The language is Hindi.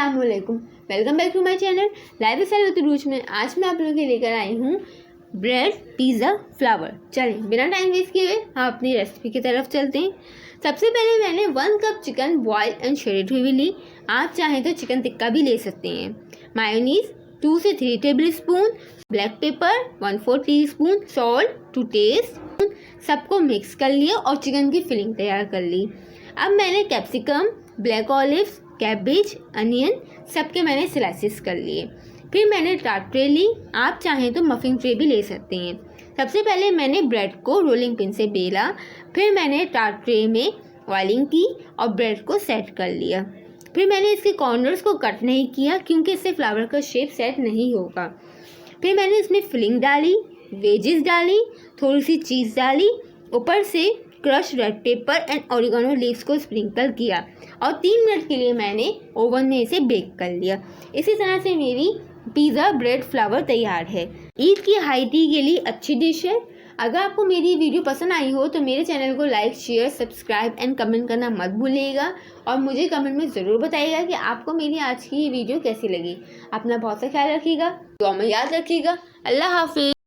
अस्सलामुअलैकुम, welcome back to my channel lifestyle with रूज में। आज मैं आप लोगों के लेकर आई हूँ ब्रेड पिज़्ज़ा फ्लावर। चलिए बिना टाइम वेस्ट किए हुए हम अपनी रेसिपी की तरफ चलते हैं। सबसे पहले मैंने 1 cup chicken boil and shredded हुई ली। आप चाहें तो चिकन टिक्का भी ले सकते हैं। मायोनीज 2 से 3 tablespoon, black pepper 1/4 teaspoon, salt to taste. सबको मिक्स कर लिया और चिकन की फिलिंग तैयार कर ली। अब मैंने capsicum, black olives, cabbage, onion सबके मैंने स्लाइसिस कर लिए। फिर मैंने टार्ट ट्रे ली। आप चाहें तो मफिन ट्रे भी ले सकते हैं। सबसे पहले मैंने ब्रेड को रोलिंग पिन से बेला। फिर मैंने टार्ट ट्रे में ऑयलिंग की और ब्रेड को सेट कर लिया। फिर मैंने इसके कॉर्नर्स को कट नहीं किया क्योंकि इससे फ्लावर का शेप सेट नहीं होगा। फिर मैंने इसमें फिलिंग डाली, वेजिस डाली, थोड़ी सी चीज़ डाली, ऊपर से crush red pepper and oregano leaves को स्प्रिंकल किया और 3 मिनट के लिए मैंने ओवन में इसे बेक कर लिया। इसी तरह से मेरी पिज़्ज़ा ब्रेड फ्लावर तैयार है। ईद की हाई टी के लिए अच्छी डिश है। अगर आपको मेरी वीडियो पसंद आई हो तो मेरे चैनल को like, share, subscribe and comment करना मत भूलिएगा और मुझे कमेंट में ज़रूर बताइएगा कि आपको मेरी आज की वीडियो कैसी लगी। अपना बहुत सा ख्याल रखिएगा, दुआ में याद रखिएगा। अल्लाह हाफिज़।